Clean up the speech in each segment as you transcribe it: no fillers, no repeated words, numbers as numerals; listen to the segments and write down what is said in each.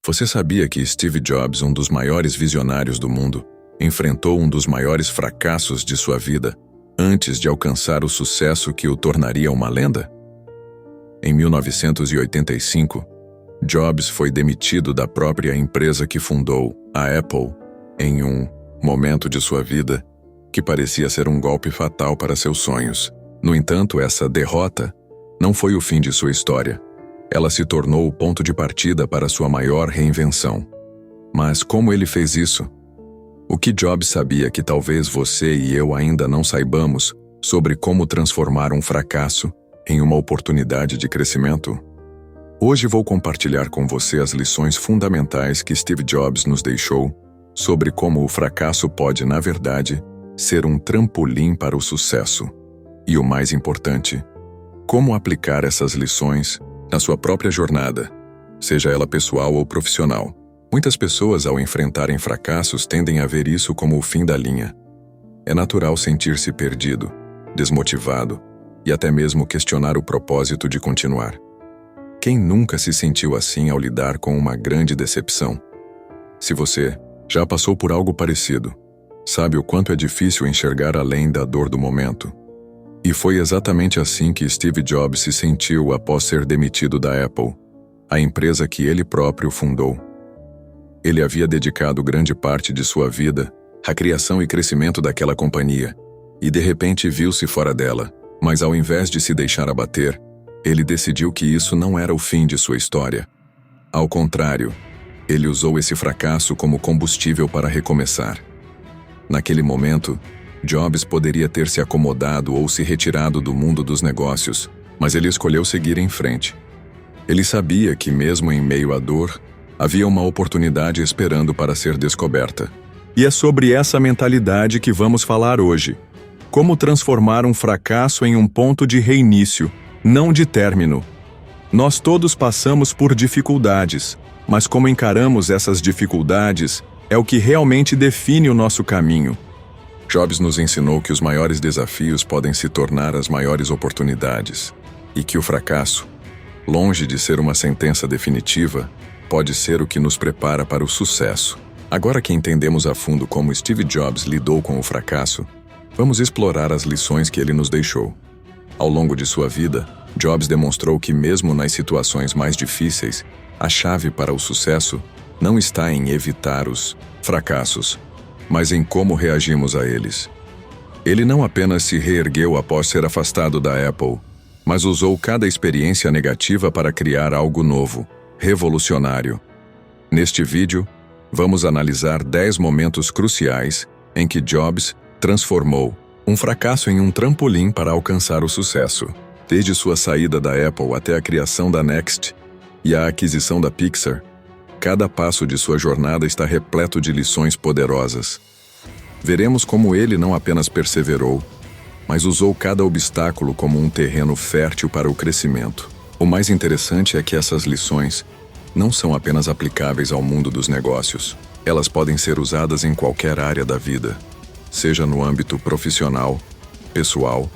Você sabia que Steve Jobs, um dos maiores visionários do mundo, enfrentou um dos maiores fracassos de sua vida antes de alcançar o sucesso que o tornaria uma lenda? Em 1985, Jobs foi demitido da própria empresa que fundou, a Apple, em um momento de sua vida que parecia ser um golpe fatal para seus sonhos. No entanto, essa derrota não foi o fim de sua história. Ela se tornou o ponto de partida para sua maior reinvenção. Mas como ele fez isso? O que Jobs sabia que talvez você e eu ainda não saibamos sobre como transformar um fracasso em uma oportunidade de crescimento? Hoje vou compartilhar com você as lições fundamentais que Steve Jobs nos deixou sobre como o fracasso pode, na verdade, ser um trampolim para o sucesso. E o mais importante, como aplicar essas lições na sua própria jornada, seja ela pessoal ou profissional. Muitas pessoas, ao enfrentarem fracassos, tendem a ver isso como o fim da linha. É natural sentir-se perdido, desmotivado e até mesmo questionar o propósito de continuar. Quem nunca se sentiu assim ao lidar com uma grande decepção? Se você já passou por algo parecido, sabe o quanto é difícil enxergar além da dor do momento. E foi exatamente assim que Steve Jobs se sentiu após ser demitido da Apple, a empresa que ele próprio fundou. Ele havia dedicado grande parte de sua vida à criação e crescimento daquela companhia, e de repente viu-se fora dela, mas ao invés de se deixar abater, ele decidiu que isso não era o fim de sua história. Ao contrário, ele usou esse fracasso como combustível para recomeçar. Naquele momento, Jobs poderia ter se acomodado ou se retirado do mundo dos negócios, mas ele escolheu seguir em frente. Ele sabia que, mesmo em meio à dor, havia uma oportunidade esperando para ser descoberta. E é sobre essa mentalidade que vamos falar hoje. Como transformar um fracasso em um ponto de reinício, não de término. Nós todos passamos por dificuldades, mas como encaramos essas dificuldades é o que realmente define o nosso caminho. Jobs nos ensinou que os maiores desafios podem se tornar as maiores oportunidades, e que o fracasso, longe de ser uma sentença definitiva, pode ser o que nos prepara para o sucesso. Agora que entendemos a fundo como Steve Jobs lidou com o fracasso, vamos explorar as lições que ele nos deixou. Ao longo de sua vida, Jobs demonstrou que mesmo nas situações mais difíceis, a chave para o sucesso não está em evitar os fracassos, mas em como reagimos a eles. Ele não apenas se reergueu após ser afastado da Apple, mas usou cada experiência negativa para criar algo novo, revolucionário. Neste vídeo, vamos analisar 10 momentos cruciais em que Jobs transformou um fracasso em um trampolim para alcançar o sucesso. Desde sua saída da Apple até a criação da Next e a aquisição da Pixar, cada passo de sua jornada está repleto de lições poderosas. Veremos como ele não apenas perseverou, mas usou cada obstáculo como um terreno fértil para o crescimento. O mais interessante é que essas lições não são apenas aplicáveis ao mundo dos negócios. Elas podem ser usadas em qualquer área da vida, seja no âmbito profissional, pessoal,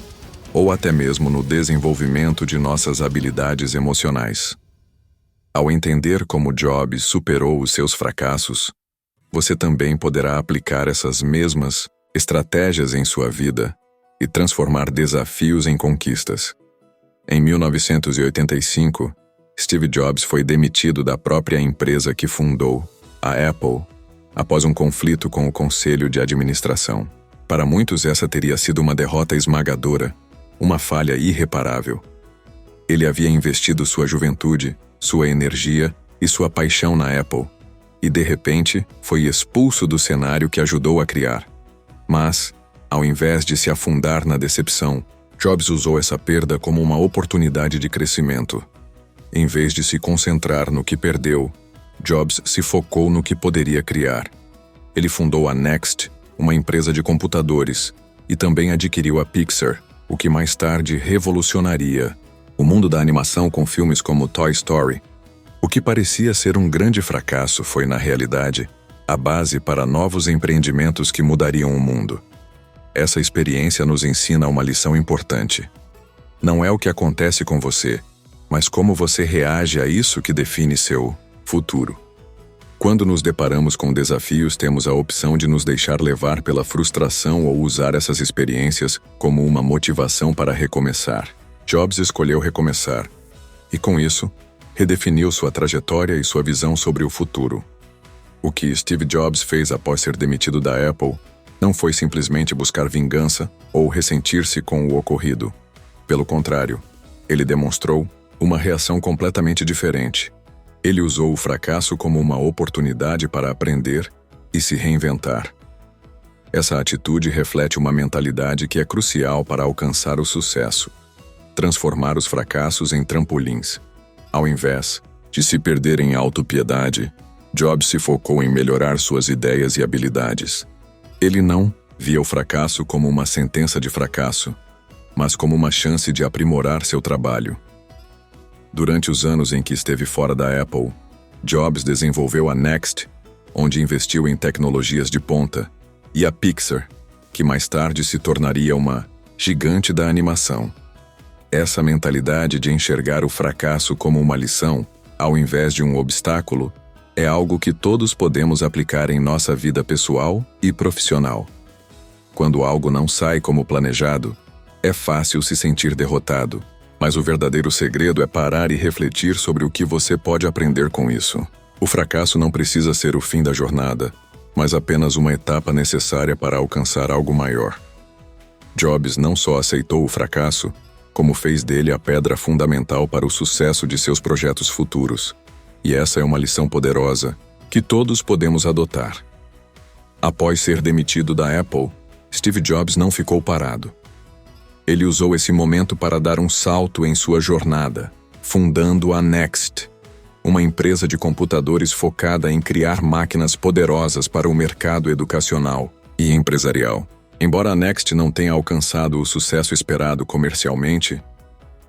ou até mesmo no desenvolvimento de nossas habilidades emocionais. Ao entender como Jobs superou os seus fracassos, você também poderá aplicar essas mesmas estratégias em sua vida e transformar desafios em conquistas. Em 1985, Steve Jobs foi demitido da própria empresa que fundou, a Apple, após um conflito com o conselho de administração. Para muitos, essa teria sido uma derrota esmagadora, uma falha irreparável. Ele havia investido sua juventude, sua energia e sua paixão na Apple, e de repente foi expulso do cenário que ajudou a criar. Mas, ao invés de se afundar na decepção, Jobs usou essa perda como uma oportunidade de crescimento. Em vez de se concentrar no que perdeu, Jobs se focou no que poderia criar. Ele fundou a Next, uma empresa de computadores, e também adquiriu a Pixar, o que mais tarde revolucionaria o mundo da animação com filmes como Toy Story. O que parecia ser um grande fracasso foi, na realidade, a base para novos empreendimentos que mudariam o mundo. Essa experiência nos ensina uma lição importante. Não é o que acontece com você, mas como você reage a isso que define seu futuro. Quando nos deparamos com desafios, temos a opção de nos deixar levar pela frustração ou usar essas experiências como uma motivação para recomeçar. Jobs escolheu recomeçar, e com isso, redefiniu sua trajetória e sua visão sobre o futuro. O que Steve Jobs fez após ser demitido da Apple não foi simplesmente buscar vingança ou ressentir-se com o ocorrido. Pelo contrário, ele demonstrou uma reação completamente diferente. Ele usou o fracasso como uma oportunidade para aprender e se reinventar. Essa atitude reflete uma mentalidade que é crucial para alcançar o sucesso: transformar os fracassos em trampolins. Ao invés de se perder em autopiedade, Jobs se focou em melhorar suas ideias e habilidades. Ele não via o fracasso como uma sentença de fracasso, mas como uma chance de aprimorar seu trabalho. Durante os anos em que esteve fora da Apple, Jobs desenvolveu a Next, onde investiu em tecnologias de ponta, e a Pixar, que mais tarde se tornaria uma gigante da animação. Essa mentalidade de enxergar o fracasso como uma lição, ao invés de um obstáculo, é algo que todos podemos aplicar em nossa vida pessoal e profissional. Quando algo não sai como planejado, é fácil se sentir derrotado. Mas o verdadeiro segredo é parar e refletir sobre o que você pode aprender com isso. O fracasso não precisa ser o fim da jornada, mas apenas uma etapa necessária para alcançar algo maior. Jobs não só aceitou o fracasso, como fez dele a pedra fundamental para o sucesso de seus projetos futuros. E essa é uma lição poderosa que todos podemos adotar. Após ser demitido da Apple, Steve Jobs não ficou parado. Ele usou esse momento para dar um salto em sua jornada, fundando a Next, uma empresa de computadores focada em criar máquinas poderosas para o mercado educacional e empresarial. Embora a Next não tenha alcançado o sucesso esperado comercialmente,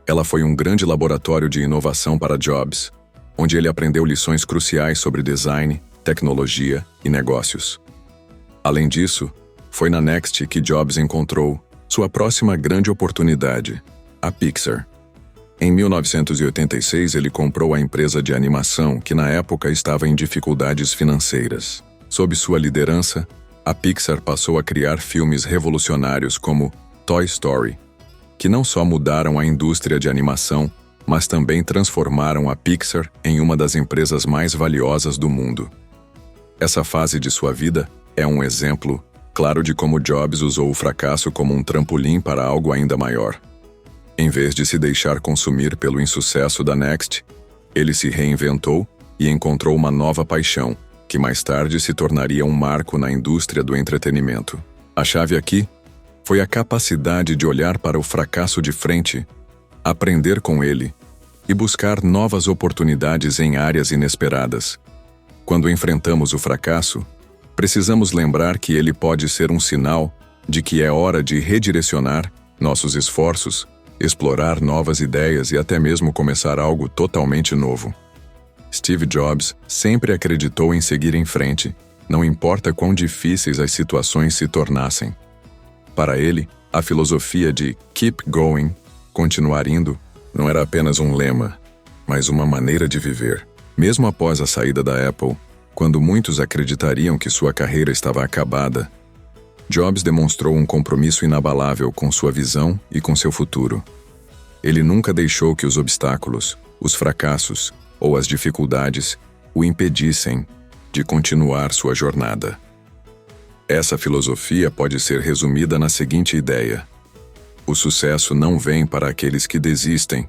ela foi um grande laboratório de inovação para Jobs, onde ele aprendeu lições cruciais sobre design, tecnologia e negócios. Além disso, foi na Next que Jobs encontrou sua próxima grande oportunidade, a Pixar. Em 1986, ele comprou a empresa de animação que na época estava em dificuldades financeiras. Sob sua liderança, a Pixar passou a criar filmes revolucionários como Toy Story, que não só mudaram a indústria de animação, mas também transformaram a Pixar em uma das empresas mais valiosas do mundo. Essa fase de sua vida é um exemplo claro de como Jobs usou o fracasso como um trampolim para algo ainda maior. Em vez de se deixar consumir pelo insucesso da Next, ele se reinventou e encontrou uma nova paixão, que mais tarde se tornaria um marco na indústria do entretenimento. A chave aqui foi a capacidade de olhar para o fracasso de frente, aprender com ele e buscar novas oportunidades em áreas inesperadas. Quando enfrentamos o fracasso, precisamos lembrar que ele pode ser um sinal de que é hora de redirecionar nossos esforços, explorar novas ideias e até mesmo começar algo totalmente novo. Steve Jobs sempre acreditou em seguir em frente, não importa quão difíceis as situações se tornassem. Para ele, a filosofia de "keep going", continuar indo, não era apenas um lema, mas uma maneira de viver. Mesmo após a saída da Apple, quando muitos acreditariam que sua carreira estava acabada, Jobs demonstrou um compromisso inabalável com sua visão e com seu futuro. Ele nunca deixou que os obstáculos, os fracassos ou as dificuldades o impedissem de continuar sua jornada. Essa filosofia pode ser resumida na seguinte ideia: o sucesso não vem para aqueles que desistem,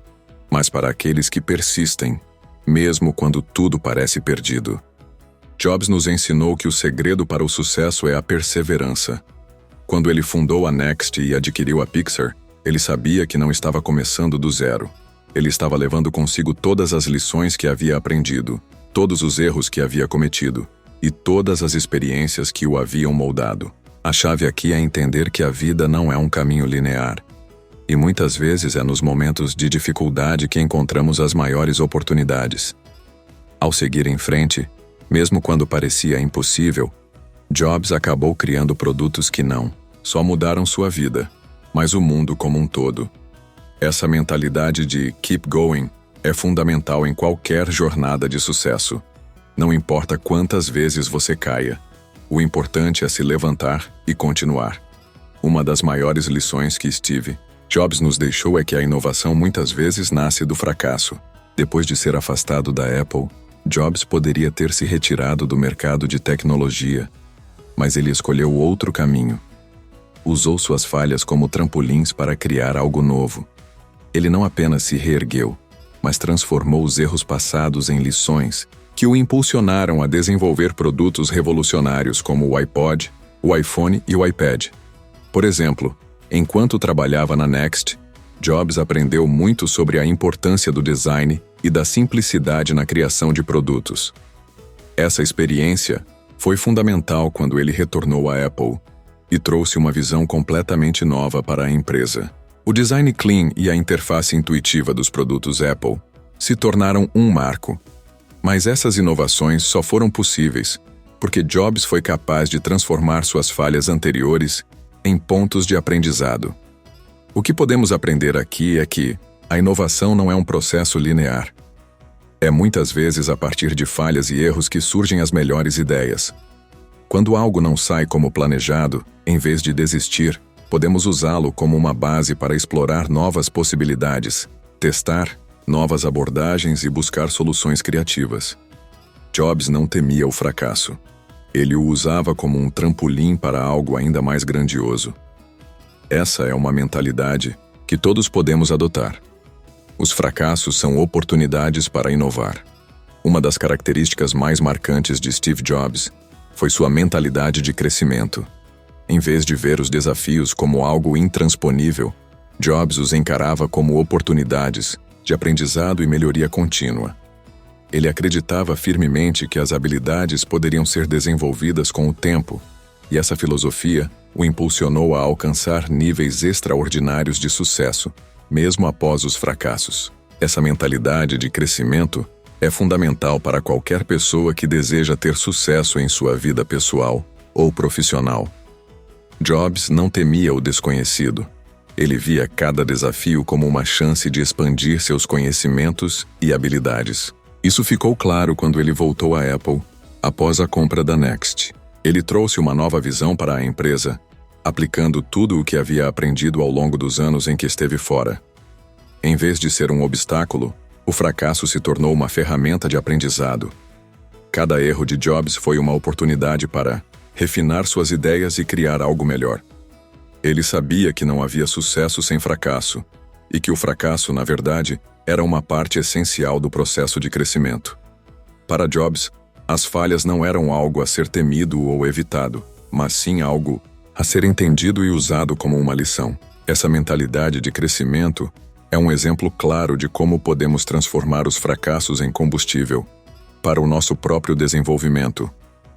mas para aqueles que persistem, mesmo quando tudo parece perdido. Jobs nos ensinou que o segredo para o sucesso é a perseverança. Quando ele fundou a Next e adquiriu a Pixar, ele sabia que não estava começando do zero. Ele estava levando consigo todas as lições que havia aprendido, todos os erros que havia cometido e todas as experiências que o haviam moldado. A chave aqui é entender que a vida não é um caminho linear. E muitas vezes é nos momentos de dificuldade que encontramos as maiores oportunidades. Ao seguir em frente, mesmo quando parecia impossível, Jobs acabou criando produtos que não só mudaram sua vida, mas o mundo como um todo. Essa mentalidade de "keep going" é fundamental em qualquer jornada de sucesso. Não importa quantas vezes você caia, o importante é se levantar e continuar. Uma das maiores lições que Steve Jobs nos deixou é que a inovação muitas vezes nasce do fracasso. Depois de ser afastado da Apple, Jobs poderia ter se retirado do mercado de tecnologia, mas ele escolheu outro caminho. Usou suas falhas como trampolins para criar algo novo. Ele não apenas se reergueu, mas transformou os erros passados em lições que o impulsionaram a desenvolver produtos revolucionários como o iPod, o iPhone e o iPad. Por exemplo, enquanto trabalhava na Next, Jobs aprendeu muito sobre a importância do design e da simplicidade na criação de produtos. Essa experiência foi fundamental quando ele retornou à Apple e trouxe uma visão completamente nova para a empresa. O design clean e a interface intuitiva dos produtos Apple se tornaram um marco. Mas essas inovações só foram possíveis porque Jobs foi capaz de transformar suas falhas anteriores em pontos de aprendizado. O que podemos aprender aqui é que a inovação não é um processo linear. É muitas vezes a partir de falhas e erros que surgem as melhores ideias. Quando algo não sai como planejado, em vez de desistir, podemos usá-lo como uma base para explorar novas possibilidades, testar novas abordagens e buscar soluções criativas. Jobs não temia o fracasso. Ele o usava como um trampolim para algo ainda mais grandioso. Essa é uma mentalidade que todos podemos adotar. Os fracassos são oportunidades para inovar. Uma das características mais marcantes de Steve Jobs foi sua mentalidade de crescimento. Em vez de ver os desafios como algo intransponível, Jobs os encarava como oportunidades de aprendizado e melhoria contínua. Ele acreditava firmemente que as habilidades poderiam ser desenvolvidas com o tempo, e essa filosofia o impulsionou a alcançar níveis extraordinários de sucesso, mesmo após os fracassos. Essa mentalidade de crescimento é fundamental para qualquer pessoa que deseja ter sucesso em sua vida pessoal ou profissional. Jobs não temia o desconhecido. Ele via cada desafio como uma chance de expandir seus conhecimentos e habilidades. Isso ficou claro quando ele voltou à Apple após a compra da Next. Ele trouxe uma nova visão para a empresa, aplicando tudo o que havia aprendido ao longo dos anos em que esteve fora. Em vez de ser um obstáculo, o fracasso se tornou uma ferramenta de aprendizado. Cada erro de Jobs foi uma oportunidade para refinar suas ideias e criar algo melhor. Ele sabia que não havia sucesso sem fracasso, e que o fracasso, na verdade, era uma parte essencial do processo de crescimento. Para Jobs, as falhas não eram algo a ser temido ou evitado, mas sim algo a ser entendido e usado como uma lição. Essa mentalidade de crescimento é um exemplo claro de como podemos transformar os fracassos em combustível para o nosso próprio desenvolvimento,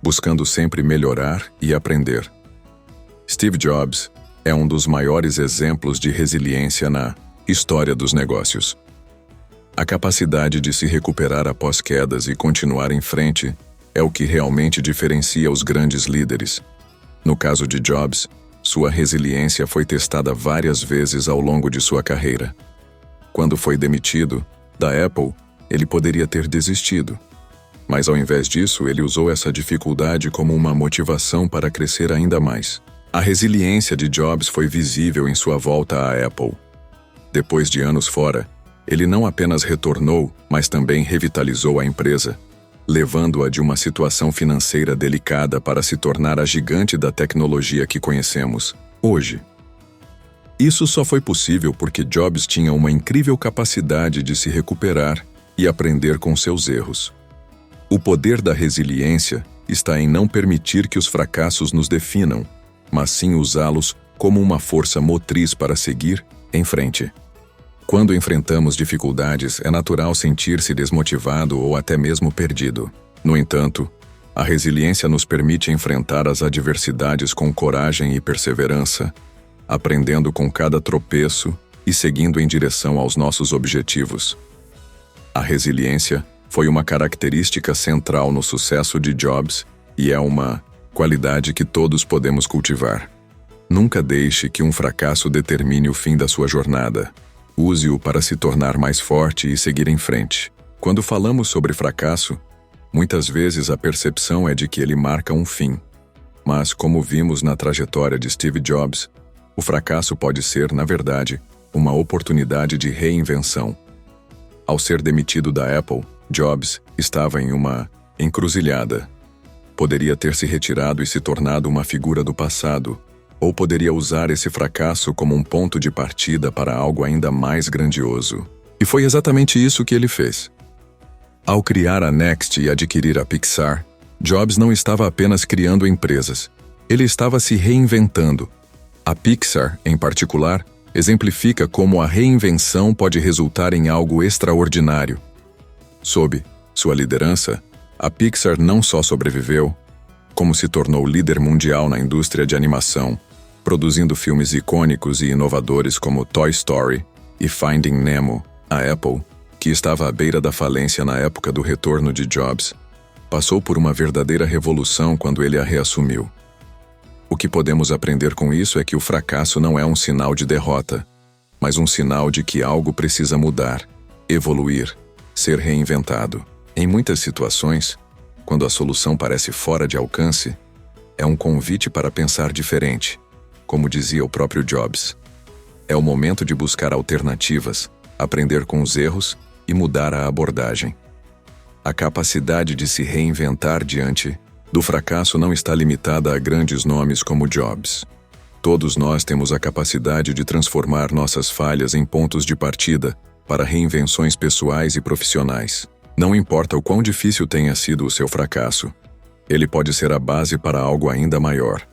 buscando sempre melhorar e aprender. Steve Jobs é um dos maiores exemplos de resiliência na história dos negócios. A capacidade de se recuperar após quedas e continuar em frente é o que realmente diferencia os grandes líderes. No caso de Jobs, sua resiliência foi testada várias vezes ao longo de sua carreira. Quando foi demitido da Apple, ele poderia ter desistido. Mas ao invés disso, ele usou essa dificuldade como uma motivação para crescer ainda mais. A resiliência de Jobs foi visível em sua volta à Apple. Depois de anos fora, ele não apenas retornou, mas também revitalizou a empresa, levando-a de uma situação financeira delicada para se tornar a gigante da tecnologia que conhecemos hoje. Isso só foi possível porque Jobs tinha uma incrível capacidade de se recuperar e aprender com seus erros. O poder da resiliência está em não permitir que os fracassos nos definam, mas sim usá-los como uma força motriz para seguir em frente. Quando enfrentamos dificuldades, é natural sentir-se desmotivado ou até mesmo perdido. No entanto, a resiliência nos permite enfrentar as adversidades com coragem e perseverança, aprendendo com cada tropeço e seguindo em direção aos nossos objetivos. A resiliência foi uma característica central no sucesso de Jobs e é uma qualidade que todos podemos cultivar. Nunca deixe que um fracasso determine o fim da sua jornada. Use-o para se tornar mais forte e seguir em frente. Quando falamos sobre fracasso, Muitas vezes a percepção é de que ele marca um fim. Mas, como vimos na trajetória de Steve Jobs, o fracasso pode ser, na verdade, uma oportunidade de reinvenção. Ao ser demitido da Apple, Jobs estava em uma encruzilhada. Poderia ter se retirado e se tornado uma figura do passado, ou poderia usar esse fracasso como um ponto de partida para algo ainda mais grandioso. E foi exatamente isso que ele fez. Ao criar a Next e adquirir a Pixar, Jobs não estava apenas criando empresas, ele estava se reinventando. A Pixar, em particular, exemplifica como a reinvenção pode resultar em algo extraordinário. Sob sua liderança, a Pixar não só sobreviveu, como se tornou líder mundial na indústria de animação, produzindo filmes icônicos e inovadores como Toy Story e Finding Nemo. A Apple, que estava à beira da falência na época do retorno de Jobs, passou por uma verdadeira revolução quando ele a reassumiu. O que podemos aprender com isso é que o fracasso não é um sinal de derrota, mas um sinal de que algo precisa mudar, evoluir, ser reinventado. Em muitas situações, quando a solução parece fora de alcance, é um convite para pensar diferente, como dizia o próprio Jobs. É o momento de buscar alternativas, aprender com os erros e mudar a abordagem. A capacidade de se reinventar diante do fracasso não está limitada a grandes nomes como Jobs. Todos nós temos a capacidade de transformar nossas falhas em pontos de partida para reinvenções pessoais e profissionais. Não importa o quão difícil tenha sido o seu fracasso, ele pode ser a base para algo ainda maior.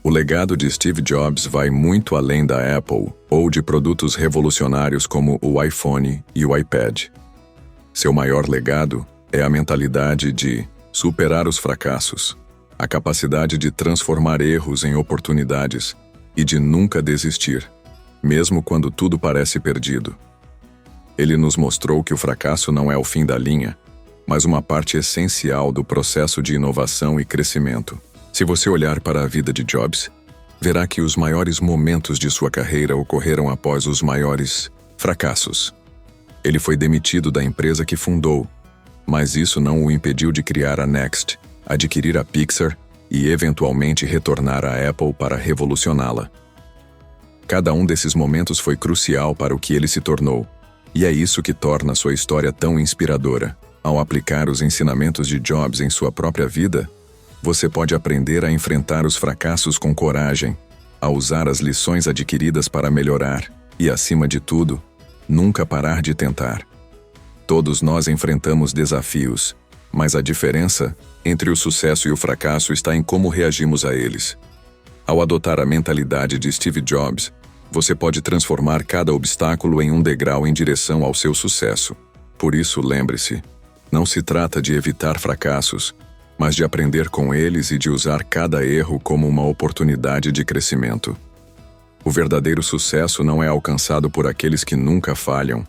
O legado de Steve Jobs vai muito além da Apple ou de produtos revolucionários como o iPhone e o iPad. Seu maior legado é a mentalidade de superar os fracassos, a capacidade de transformar erros em oportunidades e de nunca desistir, mesmo quando tudo parece perdido. Ele nos mostrou que o fracasso não é o fim da linha, mas uma parte essencial do processo de inovação e crescimento. Se você olhar para a vida de Jobs, verá que os maiores momentos de sua carreira ocorreram após os maiores fracassos. Ele foi demitido da empresa que fundou, mas isso não o impediu de criar a Next, adquirir a Pixar e eventualmente retornar à Apple para revolucioná-la. Cada um desses momentos foi crucial para o que ele se tornou, e é isso que torna sua história tão inspiradora. Ao aplicar os ensinamentos de Jobs em sua própria vida, você pode aprender a enfrentar os fracassos com coragem, a usar as lições adquiridas para melhorar e, acima de tudo, nunca parar de tentar. Todos nós enfrentamos desafios, mas a diferença entre o sucesso e o fracasso está em como reagimos a eles. Ao adotar a mentalidade de Steve Jobs, você pode transformar cada obstáculo em um degrau em direção ao seu sucesso. Por isso, lembre-se, não se trata de evitar fracassos, mas de aprender com eles e de usar cada erro como uma oportunidade de crescimento. O verdadeiro sucesso não é alcançado por aqueles que nunca falham,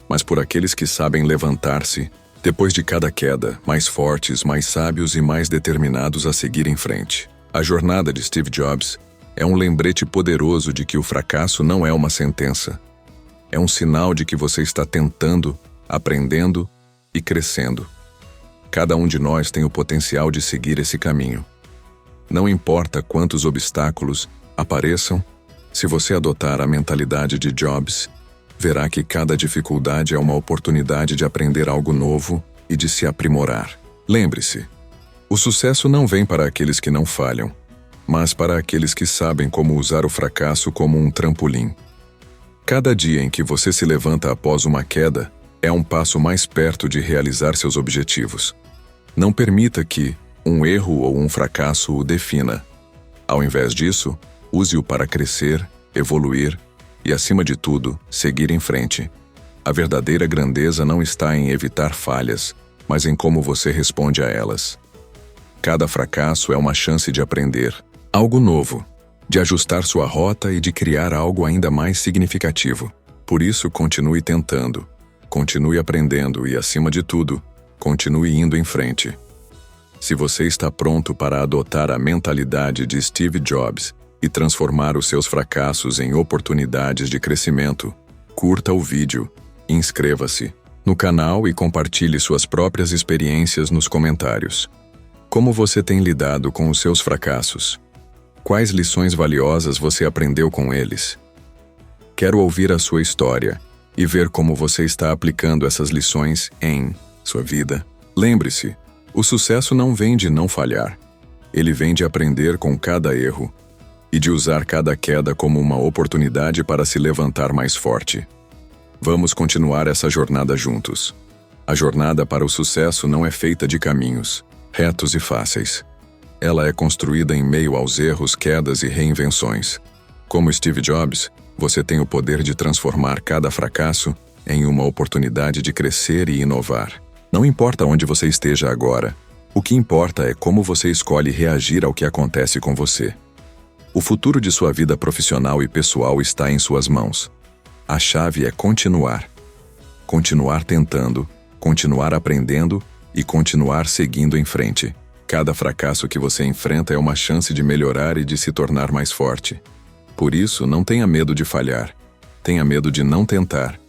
mas por aqueles que sabem levantar-se, depois de cada queda, mais fortes, mais sábios e mais determinados a seguir em frente. A jornada de Steve Jobs é um lembrete poderoso de que o fracasso não é uma sentença. É um sinal de que você está tentando, aprendendo e crescendo. Cada um de nós tem o potencial de seguir esse caminho. Não importa quantos obstáculos apareçam, se você adotar a mentalidade de Jobs, verá que cada dificuldade é uma oportunidade de aprender algo novo e de se aprimorar. Lembre-se, o sucesso não vem para aqueles que não falham, mas para aqueles que sabem como usar o fracasso como um trampolim. Cada dia em que você se levanta após uma queda é um passo mais perto de realizar seus objetivos. Não permita que um erro ou um fracasso o defina. Ao invés disso, use-o para crescer, evoluir e, acima de tudo, seguir em frente. A verdadeira grandeza não está em evitar falhas, mas em como você responde a elas. Cada fracasso é uma chance de aprender algo novo, de ajustar sua rota e de criar algo ainda mais significativo. Por isso, continue tentando, continue aprendendo e, acima de tudo, continue indo em frente. Se você está pronto para adotar a mentalidade de Steve Jobs e transformar os seus fracassos em oportunidades de crescimento, curta o vídeo, inscreva-se no canal e compartilhe suas próprias experiências nos comentários. Como você tem lidado com os seus fracassos? Quais lições valiosas você aprendeu com eles? Quero ouvir a sua história e ver como você está aplicando essas lições em sua vida. Lembre-se, o sucesso não vem de não falhar. Ele vem de aprender com cada erro e de usar cada queda como uma oportunidade para se levantar mais forte. Vamos continuar essa jornada juntos. A jornada para o sucesso não é feita de caminhos retos e fáceis. Ela é construída em meio aos erros, quedas e reinvenções. Como Steve Jobs, você tem o poder de transformar cada fracasso em uma oportunidade de crescer e inovar. Não importa onde você esteja agora, o que importa é como você escolhe reagir ao que acontece com você. O futuro de sua vida profissional e pessoal está em suas mãos. A chave é continuar. Continuar tentando, continuar aprendendo e continuar seguindo em frente. Cada fracasso que você enfrenta é uma chance de melhorar e de se tornar mais forte. Por isso, não tenha medo de falhar. Tenha medo de não tentar.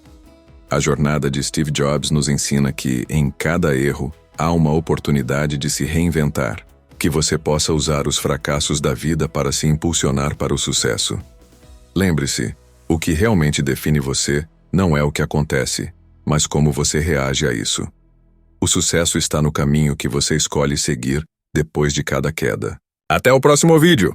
A jornada de Steve Jobs nos ensina que, em cada erro, há uma oportunidade de se reinventar. Que você possa usar os fracassos da vida para se impulsionar para o sucesso. Lembre-se, o que realmente define você não é o que acontece, mas como você reage a isso. O sucesso está no caminho que você escolhe seguir depois de cada queda. Até o próximo vídeo!